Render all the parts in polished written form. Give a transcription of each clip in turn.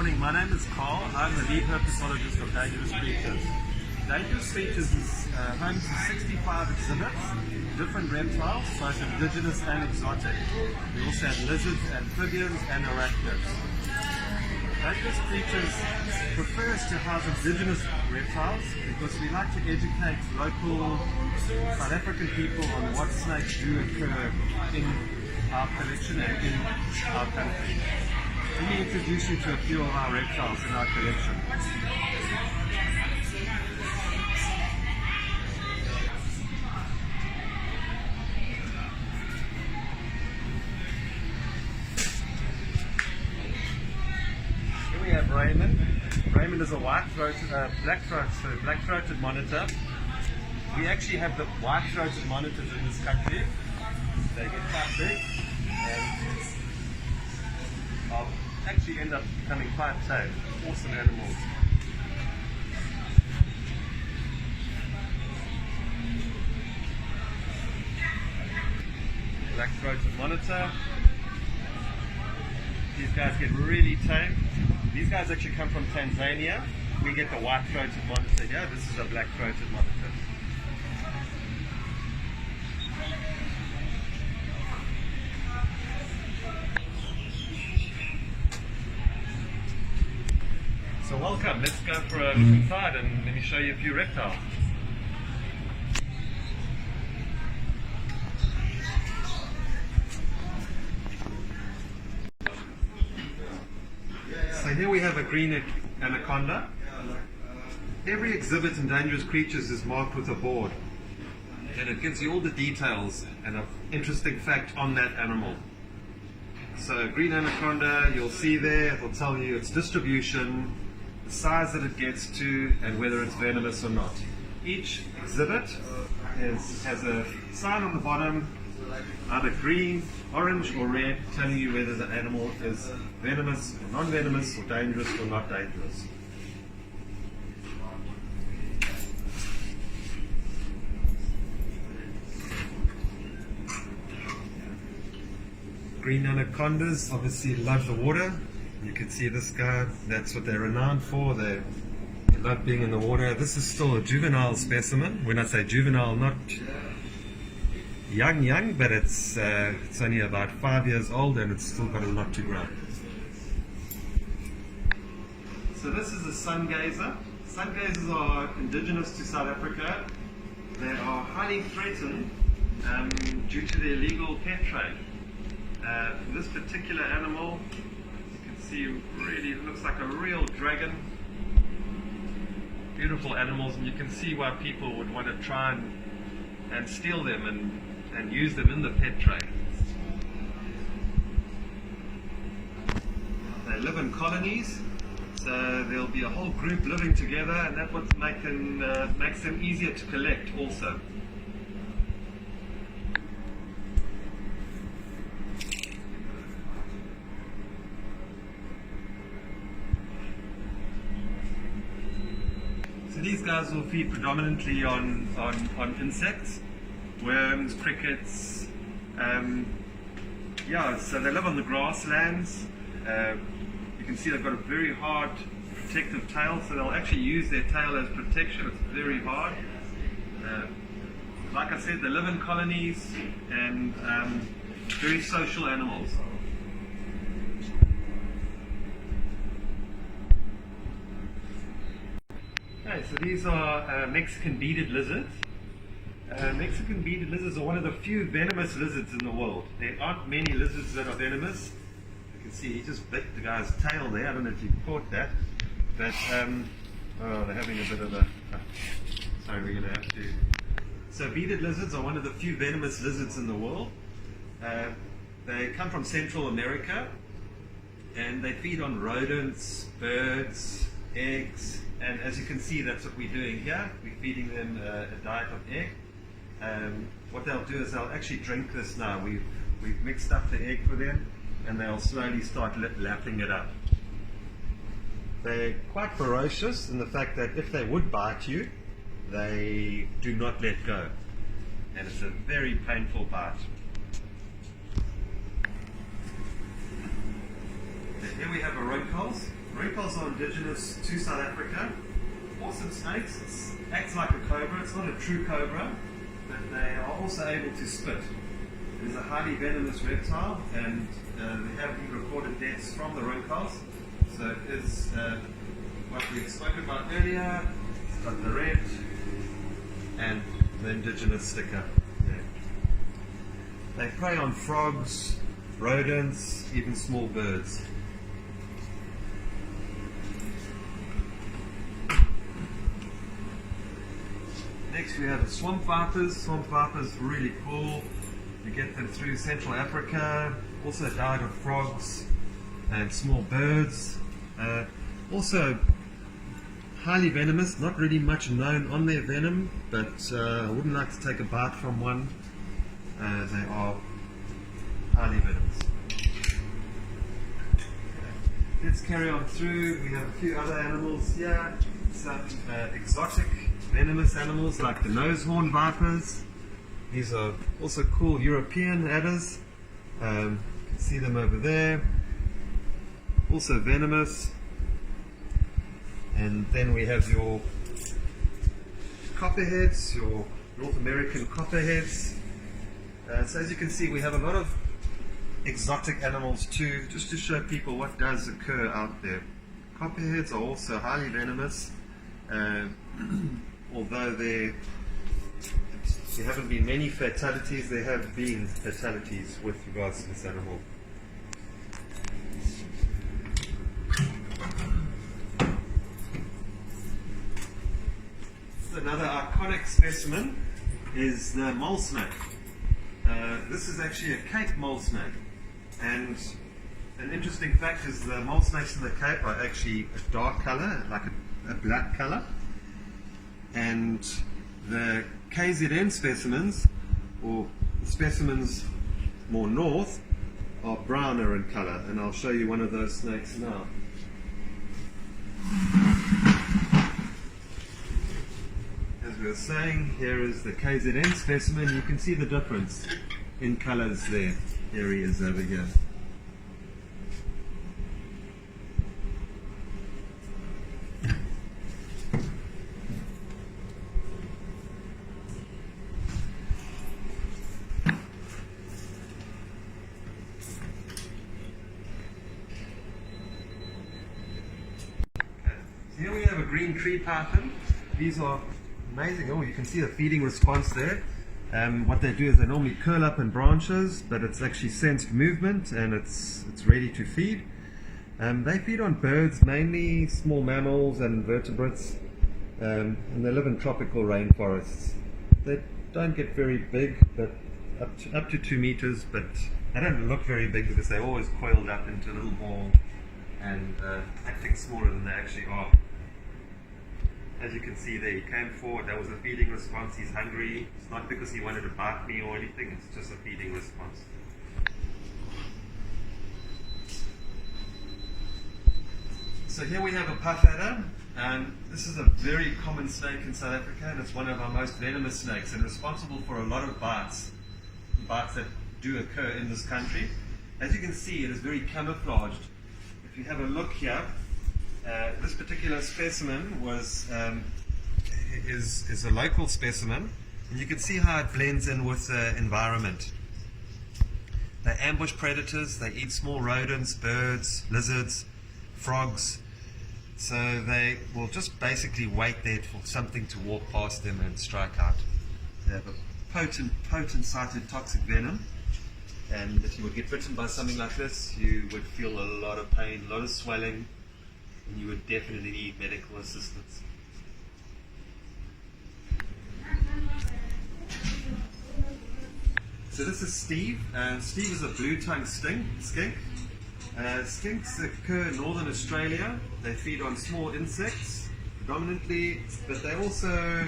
morning, my name is Carl. I'm the lead herpetologist of Dangerous Creatures. Dangerous Creatures is home to 65 exhibits, different reptiles, both indigenous and exotic. We also have lizards, amphibians and arachnids. Dangerous Creatures prefers to house indigenous reptiles because we like to educate local South African people on what snakes do occur in our collection and in our country. Let me introduce you to a few of our reptiles in our collection. Here we have Raymond. Raymond is a black-throated monitor. We actually have the white-throated monitors in this country. They get quite big and actually end up becoming quite tame. Awesome animals. Black-throated monitor. These guys get really tame. These guys actually come from Tanzania. We get the white-throated monitor here. This is a black-throated monitor. So welcome, let's go for a look inside and let me show you a few reptiles. So here we have a green anaconda. Every exhibit in Dangerous Creatures is marked with a board and it gives you all the details and an interesting fact on that animal. So green anaconda, you'll see there, it'll tell you its distribution, the size that it gets to, and whether it's venomous or not. Each exhibit has a sign on the bottom, either green, orange or red, telling you whether the animal is venomous or non-venomous or dangerous or not dangerous. Green anacondas obviously love the water. You can see this guy, that's what they're renowned for. They love being in the water. This is still a juvenile specimen. When I say juvenile, not young, but it's only about 5 years old and it's still got a lot to grow. So this is a sun gazer. Sun gazers are indigenous to South Africa. They are highly threatened due to the illegal pet trade. This particular animal, see, really looks like a real dragon. Beautiful animals, and you can see why people would want to try and steal them and use them in the pet trade. They live in colonies, so there'll be a whole group living together, and that's what makes them easier to collect also. These guys will feed predominantly on insects, worms, crickets. So they live on the grasslands. You can see they've got a very hard protective tail, so they'll actually use their tail as protection. It's very hard. Like I said, they live in colonies and very social animals. Okay, so these are Mexican beaded lizards. Mexican beaded lizards are one of the few venomous lizards in the world. There aren't many lizards that are venomous. You can see he just bit the guy's tail there. I don't know if you caught that. But, they're having a bit of a... sorry, we're going to have to... So beaded lizards are one of the few venomous lizards in the world. They come from Central America and they feed on rodents, birds, eggs. And as you can see, that's what we're doing here. We're feeding them a diet of egg. What they'll do is they'll actually drink this now. We've mixed up the egg for them, and they'll slowly start lapping it up. They're quite ferocious in the fact that if they would bite you, they do not let go. And it's a very painful bite. Here we have a Roncals. Reptiles are indigenous to South Africa. Awesome snakes. It acts like a cobra. It's not a true cobra, but they are also able to spit. It is a highly venomous reptile, and there have been recorded deaths from the reptiles. So it is what we spoke about earlier. It's got the red and the indigenous sticker there. They prey on frogs, rodents, even small birds. Next we have the swamp vipers. Swamp vipers really cool. You get them through Central Africa. Also died of frogs and small birds. Also highly venomous, not really much known on their venom, but I wouldn't like to take a bite from one. They are highly venomous. Let's carry on through. We have a few other animals here. Some exotic venomous animals like the nose-horn vipers. These are also cool European adders. You can see them over there. Also venomous. And then we have your copperheads, your North American copperheads. So as you can see, we have a lot of exotic animals too, just to show people what does occur out there. Copperheads are also highly venomous. Although there haven't been many fatalities, there have been fatalities with regards to this animal. Another iconic specimen is the mole snake. This is actually a Cape mole snake, and an interesting fact is the mole snakes in the Cape are actually a dark color, like a black color, and the KZN specimens, or specimens more north, are browner in color, and I'll show you one of those snakes now. As we were saying, here is the KZN specimen. You can see the difference in colors there. Here he is over here. Here we have a green tree python. These are amazing. Oh, you can see the feeding response there. What they do is they normally curl up in branches, but it's actually sensed movement and it's ready to feed. They feed on birds, mainly small mammals and vertebrates, and they live in tropical rainforests. They don't get very big, but up to 2 meters, but they don't look very big because they're always coiled up into a little ball and acting smaller than they actually are. As you can see there, he came forward. That was a feeding response. He's hungry. It's not because he wanted to bite me or anything, it's just a feeding response. So here we have a puff adder. This is a very common snake in South Africa, and it's one of our most venomous snakes and responsible for a lot of bites that do occur in this country. As you can see, it is very camouflaged. If you have a look here, this particular specimen is a local specimen, and you can see how it blends in with the environment. They ambush predators, they eat small rodents, birds, lizards, frogs, so they will just basically wait there for something to walk past them and strike out. They have a potent cytotoxic venom, and if you would get bitten by something like this, you would feel a lot of pain, a lot of swelling, and you would definitely need medical assistance. So this is Steve. Steve is a blue-tongued skink. Skinks occur in northern Australia. They feed on small insects predominantly, but they also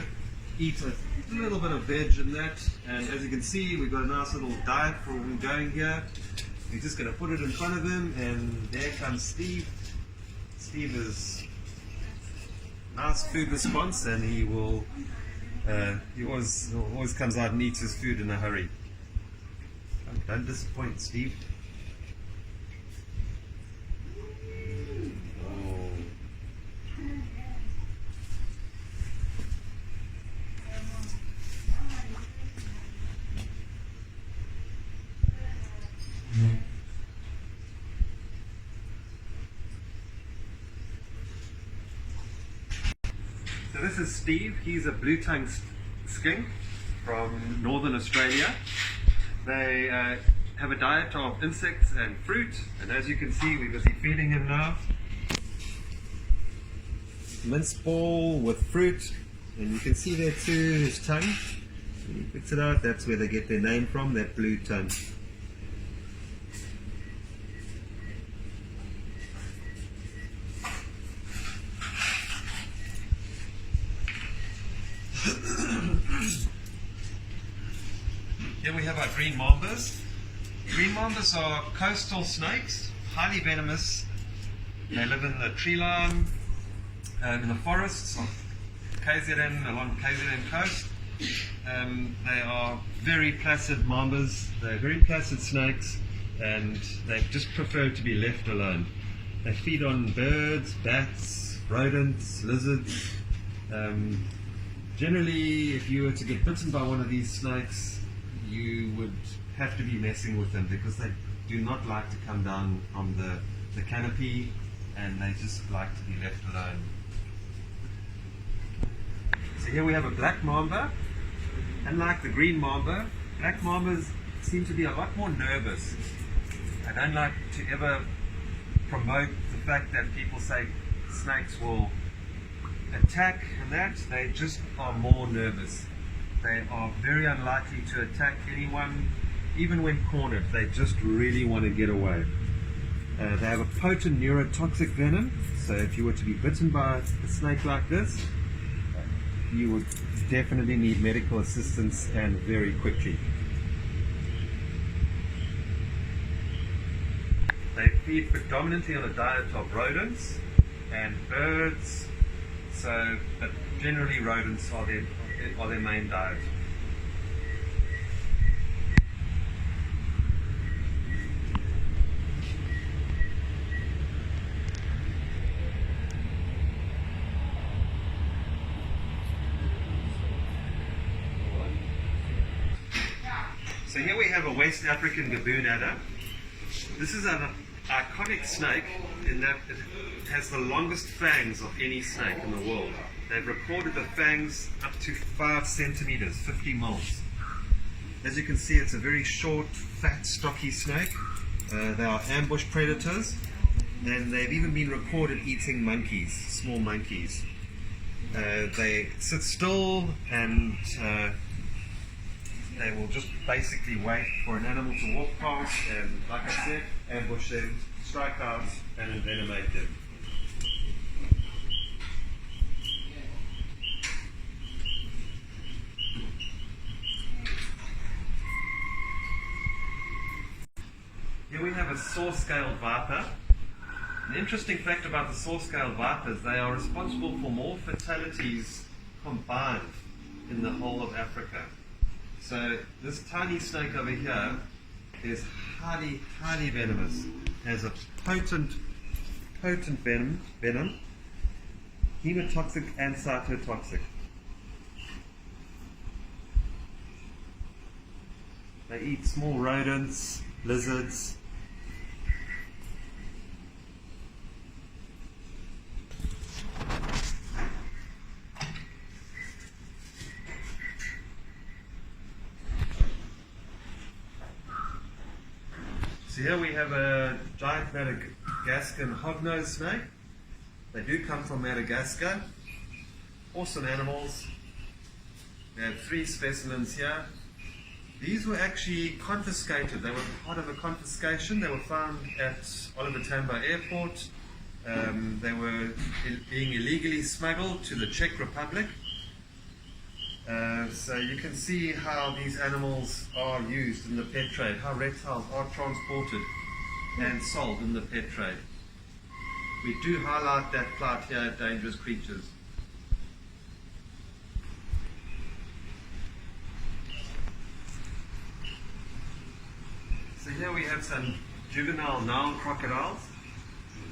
eat a little bit of veg in that. And as you can see, we've got a nice little diet for him going here. We're just going to put it in front of him, and there comes Steve. Steve is nice food response, and he always comes out and eats his food in a hurry. Don't disappoint, Steve. Oh. So this is Steve. He's a blue-tongued skink from northern Australia. They have a diet of insects and fruit, and as you can see, we're busy feeding him now. Mince ball with fruit, and you can see there too his tongue. When he picks it out, that's where they get their name from, that blue tongue. Here we have our green mambas. Green mambas are coastal snakes, highly venomous. They live in the tree line, in the forests of KZN, along KZN coast. They are very placid mambas. They're very placid snakes, and they just prefer to be left alone. They feed on birds, bats, rodents, lizards. Generally, if you were to get bitten by one of these snakes, you would have to be messing with them because they do not like to come down on the canopy, and they just like to be left alone. So here we have a black mamba. Unlike the green mamba, black mambas seem to be a lot more nervous. I don't like to ever promote the fact that people say snakes will attack and that. They just are more nervous. They are very unlikely to attack anyone, even when cornered. They just really want to get away. They have a potent neurotoxic venom, so if you were to be bitten by a snake like this, you would definitely need medical assistance, and very quickly. They feed predominantly on a diet of rodents and birds, but generally rodents are their main diet. So here we have a West African baboon adder. This is an iconic snake in that it has the longest fangs of any snake in the world. They've recorded the fangs up to 5 centimeters, 50 mils. As you can see, it's a very short, fat, stocky snake. They are ambush predators, and they've even been recorded eating monkeys, small monkeys. They sit still, and they will just basically wait for an animal to walk past and, like I said, ambush them, strike out, and envenomate them. Here we have a saw-scaled viper. An interesting fact about the saw-scaled vipers, they are responsible for more fatalities combined in the whole of Africa. So this tiny snake over here is highly, highly venomous. Has a potent venom, hemotoxic and cytotoxic. They eat small rodents, lizards. So here we have a giant Gascon Hognose snake. They do come from Madagascar. Awesome animals. We have 3 specimens here. These were actually confiscated. They were part of a confiscation. They were found at Oliver Tambo Airport. They were being illegally smuggled to the Czech Republic. So you can see how these animals are used in the pet trade, how reptiles are transported and sold in the pet trade. We do highlight that plight here, dangerous creatures. So here we have some juvenile Nile crocodiles.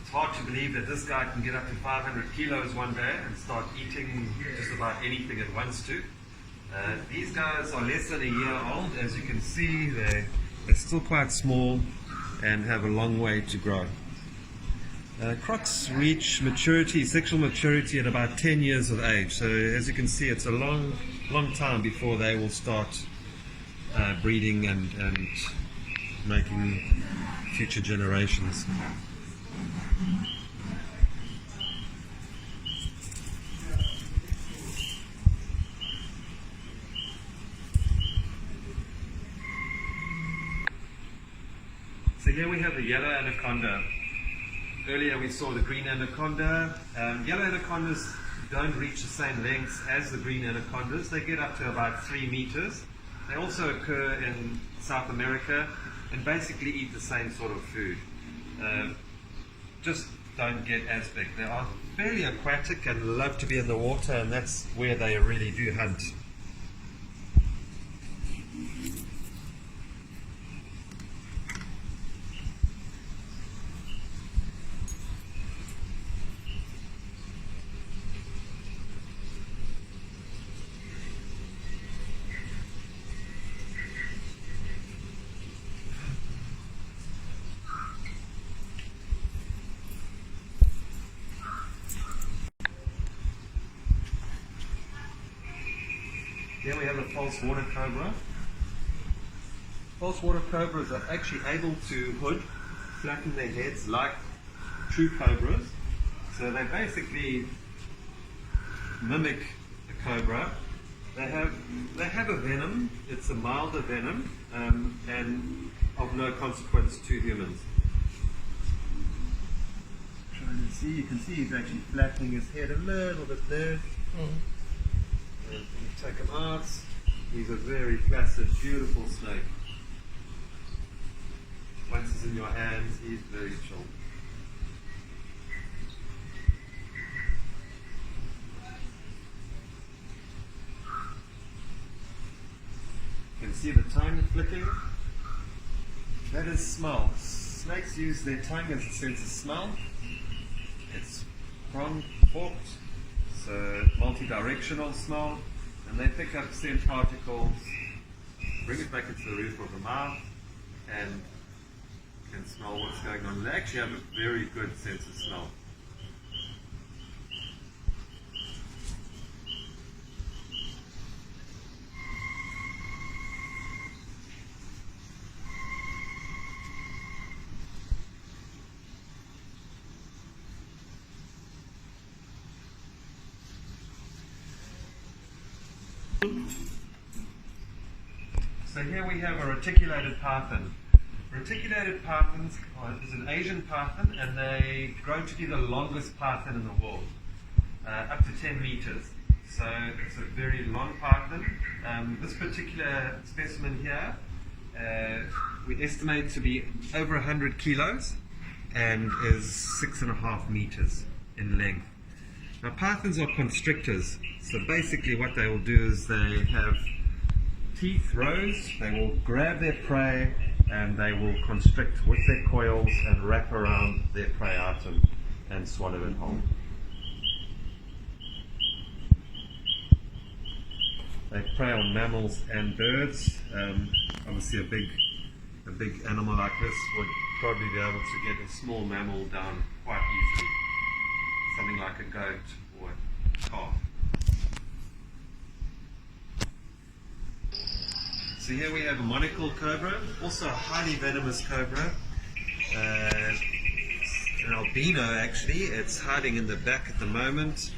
It's hard to believe that this guy can get up to 500 kilos one day and start eating just about anything it wants to. These guys are less than a year old. As you can see, they're still quite small and have a long way to grow. Crocs reach maturity, sexual maturity at about 10 years of age. So as you can see, it's a long time before they will start breeding and making future generations. So here we have the yellow anaconda. Earlier we saw the green anaconda. Yellow anacondas don't reach the same lengths as the green anacondas. They get up to about 3 meters. They also occur in South America and basically eat the same sort of food. Just don't get as big. They are fairly aquatic and love to be in the water, and that's where they really do hunt. Here we have a false water cobra. False water cobras are actually able to hood, flatten their heads like true cobras. So they basically mimic the cobra. They have a venom. It's a milder venom and of no consequence to humans. Trying to see, you can see he's actually flattening his head a little bit there. And you take him out. He's a very placid, beautiful snake. Once he's in your hands, he's very chill. You can see the tongue flicking. That is smell. Snakes use their tongue as a sense of smell. It's pronged, forked, so multi-directional smell, and they pick up scent particles, bring it back into the roof of the mouth, and can smell what's going on. They actually have a very good sense of smell. So here we have a reticulated python. Reticulated pythons is an Asian python, and they grow to be the longest python in the world, up to 10 meters. So it's a very long python. This particular specimen here, we estimate to be over 100 kilos and is 6.5 meters in length. Now pythons are constrictors, so basically what they will do is they have teeth, rows, they will grab their prey and they will constrict with their coils and wrap around their prey item and swallow it whole. They prey on mammals and birds. Obviously a big animal like this would probably be able to get a small mammal down quite easily. Something like a goat or a calf. So here we have a Monocle Cobra, also a highly venomous cobra. An albino actually, it's hiding in the back at the moment.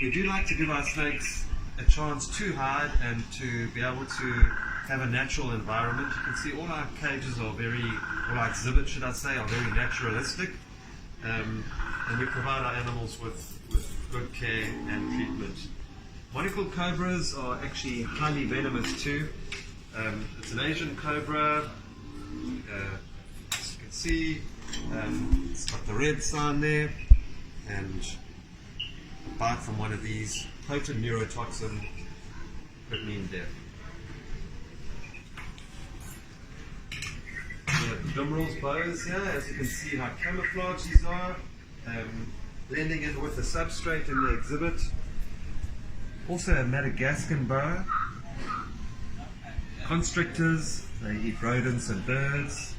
We do like to give our snakes a chance to hide and to be able to have a natural environment. You can see all our cages are all our exhibits should I say, are very naturalistic. And we provide our animals with good care and treatment. Monocle cobras are actually highly venomous too. It's an Asian cobra. As you can see, it's got the red sign there, and a bite from one of these, potent neurotoxin, could mean death. We have the Dumrell's bows here. As you can see how camouflaged these are, blending in with the substrate in the exhibit. Also a Madagascar boa. Constrictors, they eat rodents and birds.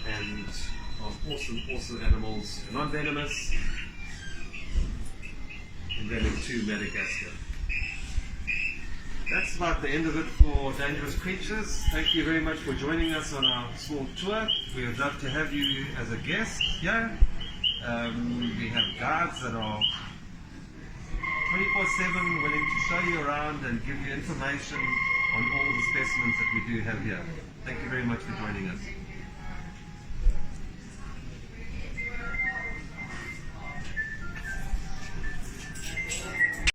And of awesome animals, non-venomous, endemic to Madagascar. That's about the end of it for Dangerous Creatures. Thank you very much for joining us on our small tour. We would love to have you as a guest here. We have guides that are 24/7 willing to show you around and give you information on all the specimens that we do have here. Thank you very much for joining us.